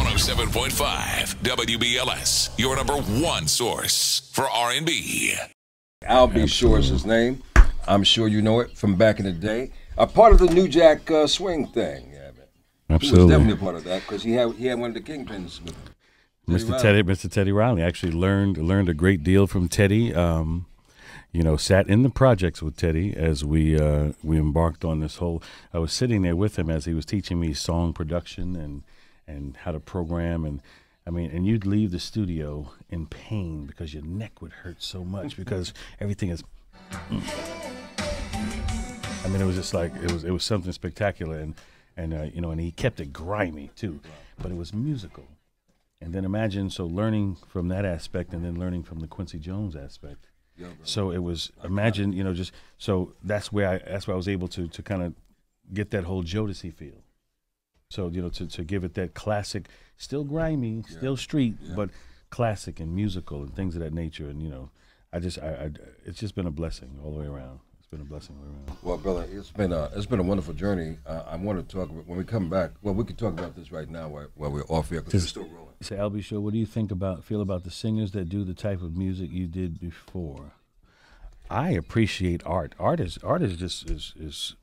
107.5 WBLS, your number one source for R&B. Albie Shore is his name. I'm sure you know it from back in the day. A part of the New Jack swing thing. Yeah, man. Absolutely. He was definitely a part of that because he had one of the kingpins with him. Mr. Teddy Riley actually learned a great deal from Teddy. Sat in the projects with Teddy as we embarked on this whole. I was sitting there with him as he was teaching me song production and how to program, and you'd leave the studio in pain because your neck would hurt so much because everything is. It was just like it was something spectacular, and he kept it grimy too, but it was musical. And then imagine learning from that aspect, and then learning from the Quincy Jones aspect. Yeah, so it was so that's where I was able to kind of get that whole Jodeci feel. So to give it that classic, still grimy, still street, but classic and musical and things of that nature. And it's just been a blessing all the way around. It's been a blessing all the way around. Well, brother, it's been a wonderful journey. I want to talk about when we come back. Well, we can talk about this right now while we're off here because we're still rolling. So, Albie Shore, what do you feel about the singers that do the type of music you did before? I appreciate art. Art is just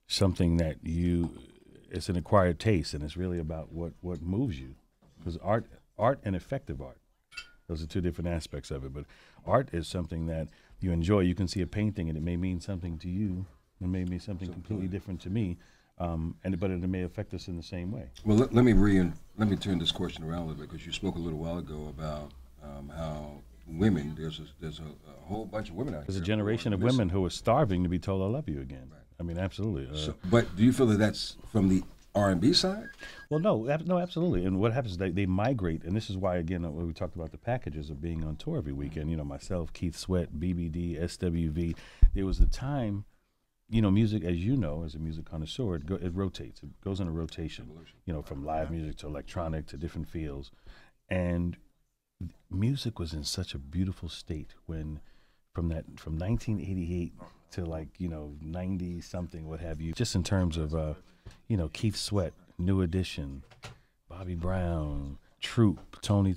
something that it's an acquired taste, and it's really about what moves you. Because art and effective art, those are two different aspects of it. But art is something that you enjoy. You can see a painting, and it may mean something to you. It may mean something completely different to me. But it may affect us in the same way. Well, let me turn this question around a little bit because you spoke a little while ago about how women there's a whole bunch of women out there. There's a generation of women who are starving to be told "I love you" again. Right. Absolutely. But do you feel that that's from the R&B side? Well, no, absolutely. And what happens is they migrate, and this is why again when we talked about the packages of being on tour every weekend. Myself, Keith Sweat, BBD, SWV. There was a time. Music, as you know, as a music connoisseur, it rotates. It goes in a rotation, from live music to electronic to different fields. And music was in such a beautiful state from 1988 to 90-something, what have you, just in terms of, Keith Sweat, New Edition, Bobby Brown, Troop, Tony.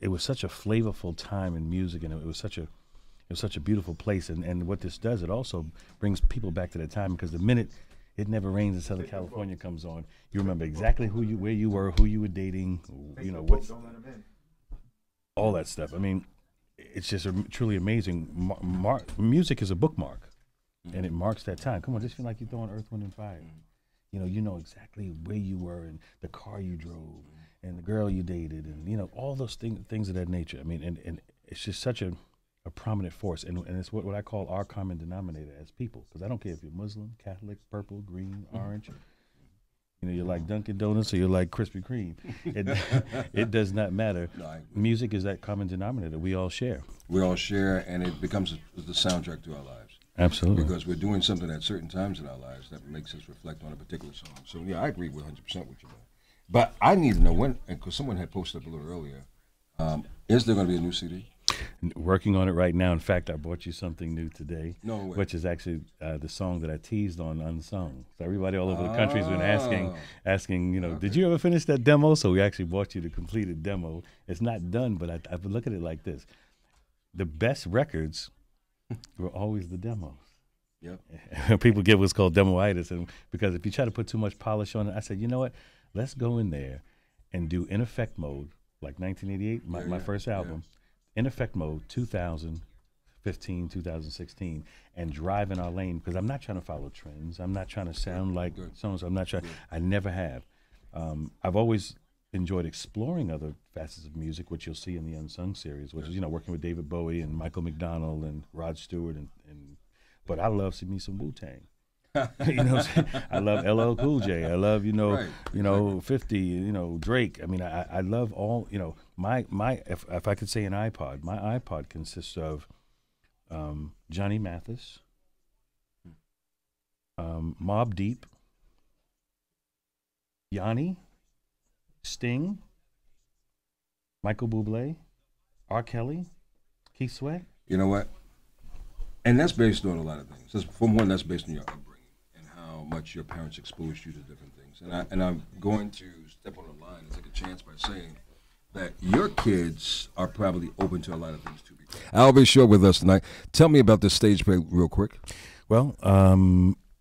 It was such a flavorful time in music, and it was such a beautiful place, and what this does, it also brings people back to that time because the minute It Never Rains in Southern California comes on, you remember exactly where you were, who you were dating, what's all that stuff. It's just truly amazing. Music is a bookmark, and it marks that time. Come on, just feel like you're throwing Earth, Wind, and Fire. You know exactly where you were and the car you drove and the girl you dated, and all those things of that nature. And it's just such a prominent force, and it's what I call our common denominator as people, because I don't care if you're Muslim, Catholic, purple, green, orange, you like Dunkin' Donuts or you like Krispy Kreme. It does not matter. No, music is that common denominator we all share. We all share, and it becomes the soundtrack to our lives. Absolutely. Because we're doing something at certain times in our lives that makes us reflect on a particular song. So, yeah, I agree 100% with you, man. But I need to know when, because someone had posted up a little earlier, is there going to be a new CD? Working on it right now. In fact, I bought you something new today, way. Which is actually the song that I teased on Unsung. So everybody all over the country has been asking, okay. Did you ever finish that demo? So we actually bought you the completed demo. It's not done, but I look at it like this. The best records were always the demos. Yep. People get what's called demoitis, and because if you try to put too much polish on it, I said, you know what? Let's go in there and do in effect mode, like 1988, my first album. Yeah. In effect mode, 2015, 2016, and drive in our lane, because I'm not trying to follow trends. I'm not trying to sound like songs. I'm not trying. I never have. I've always enjoyed exploring other facets of music, which you'll see in the Unsung series, which is working with David Bowie and Michael McDonald and Rod Stewart, but I love me some Wu-Tang. I love LL Cool J. I love 50. Drake. I love all. My if I could say an iPod, my iPod consists of Johnny Mathis, Mobb Deep, Yanni, Sting, Michael Bublé, R. Kelly, Keith Sweat. You know what? And that's based on a lot of things. That's based on your upbringing and how much your parents exposed you to different things. and I'm going to step on the line and take a chance by saying that your kids are probably open to a lot of things too. I'll be sure with us tonight. Tell me about this stage play real quick. Well,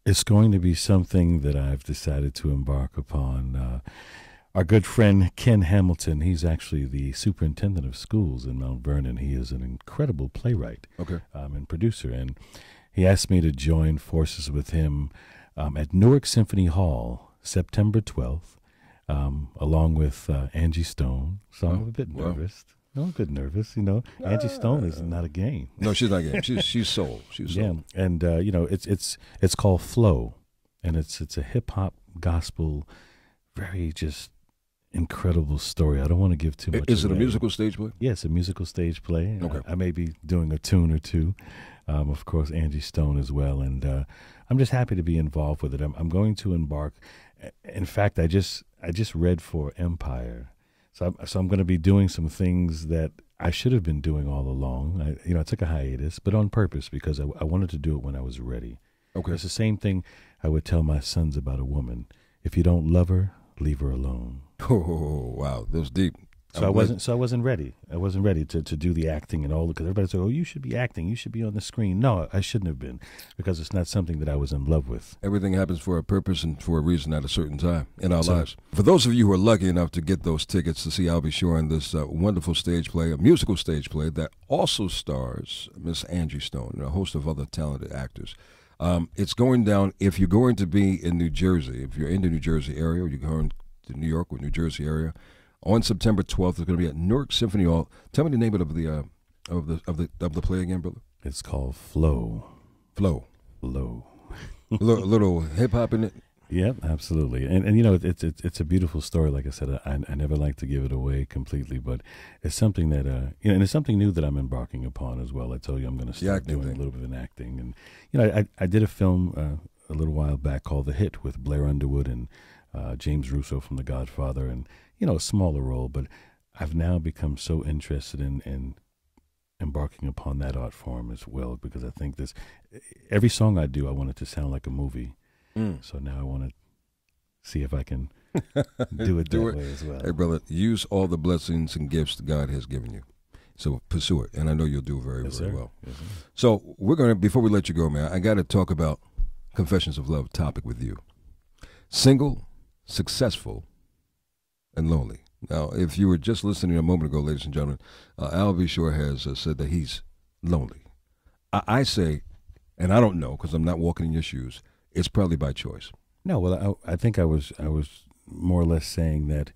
it's going to be something that I've decided to embark upon. Our good friend Ken Hamilton, he's actually the superintendent of schools in Mount Vernon. He is an incredible playwright and producer, and he asked me to join forces with him at Newark Symphony Hall, September 12th, along with Angie Stone. So I'm a bit nervous. No, I'm a bit nervous. Angie Stone is not a game. No, she's not a game. She's soul. She's soul. Yeah, and it's called Flow, and it's a hip hop gospel, very just incredible story. I don't want to give too much. Is it a musical stage play? Yes, a musical stage play. Okay. I may be doing a tune or two. Of course, Angie Stone as well, and I'm just happy to be involved with it. I'm going to embark. In fact, I just read for Empire. So I'm going to be doing some things that I should have been doing all along. I took a hiatus, but on purpose because I wanted to do it when I was ready. Okay. It's the same thing I would tell my sons about a woman. If you don't love her, leave her alone. Oh, wow. That was deep. So I wasn't ready. I wasn't ready to do the acting and all, because everybody said, "Oh, you should be acting. You should be on the screen." No, I shouldn't have been, because it's not something that I was in love with. Everything happens for a purpose and for a reason at a certain time in our lives. For those of you who are lucky enough to get those tickets to see I'll Be Sure in this wonderful stage play, a musical stage play that also stars Miss Angie Stone and a host of other talented actors. It's going down, if you're going to be in New Jersey, if you're in the New Jersey area, or you're going to New York or New Jersey area, on September 12th, it's going to be at Newark Symphony Hall. Tell me the name of the play again, brother. It's called Flow. Flow. Flow. little hip hop in it. Yep, absolutely. And it's a beautiful story. Like I said, I never like to give it away completely, but it's something that and it's something new that I'm embarking upon as well. I told you I'm going to start doing a little bit of an acting, and I did a film a little while back called The Hit with Blair Underwood and James Russo from The Godfather, and a smaller role, but I've now become so interested in embarking upon that art form as well, because I think every song I do, I want it to sound like a movie. So now I want to see if I can do it that way as well. Hey, brother, use all the blessings and gifts God has given you. So pursue it, and I know you'll do very, very well. Yes, sir. So we're going to, before we let you go, man, I got to talk about Confessions of Love topic with you. Single, successful, and lonely. Now, if you were just listening a moment ago, ladies and gentlemen, I'll Be Sure has said that he's lonely. I say, and I don't know because I'm not walking in your shoes, it's probably by choice. No, well, I think I was more or less saying that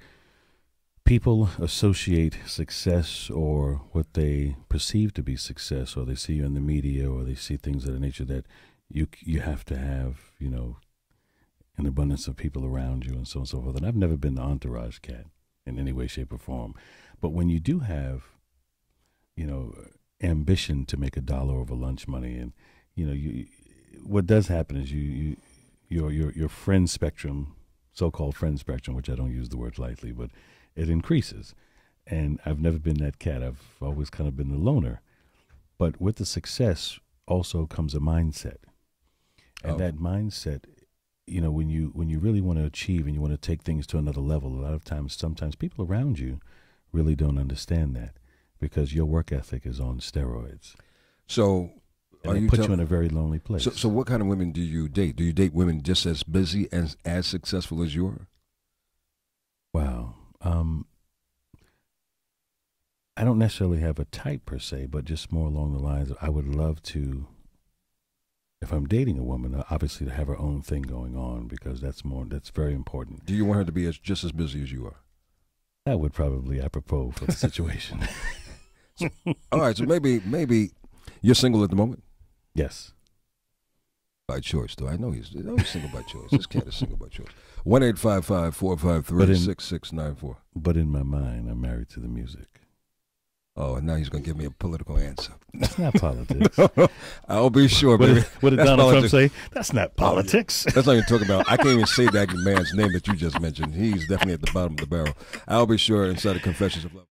people associate success or what they perceive to be success, or they see you in the media, or they see things of the nature that you have to have, an abundance of people around you, and so on and so forth. And I've never been the entourage cat in any way, shape, or form. But when you do have, ambition to make $1 over lunch money, and what does happen is your friend spectrum, so-called friend spectrum, which I don't use the word lightly, but it increases. And I've never been that cat. I've always kind of been the loner. But with the success also comes a mindset, and that mindset, when you really want to achieve and you want to take things to another level, a lot of times, sometimes people around you really don't understand that, because your work ethic is on steroids. So, and it puts you in a very lonely place. So what kind of women do you date? Do you date women just as busy and as successful as you are? Wow. I don't necessarily have a type per se, but just more along the lines of, I would love to, if I'm dating a woman, obviously to have her own thing going on, because that's very important. Do you want her to be just as busy as you are? That would probably apropos for the situation. All right, so maybe you're single at the moment? Yes. By choice, though. I know he's single by choice. This cat is single by choice. 1-855-453-6694. But in my mind, I'm married to the music. Oh, and now he's going to give me a political answer. That's not politics. I'll be sure, baby. What did Donald Trump say? That's not politics. That's not even talking about. I can't even say that man's name that you just mentioned. He's definitely at the bottom of the barrel. I'll be sure inside of Confessions of Love.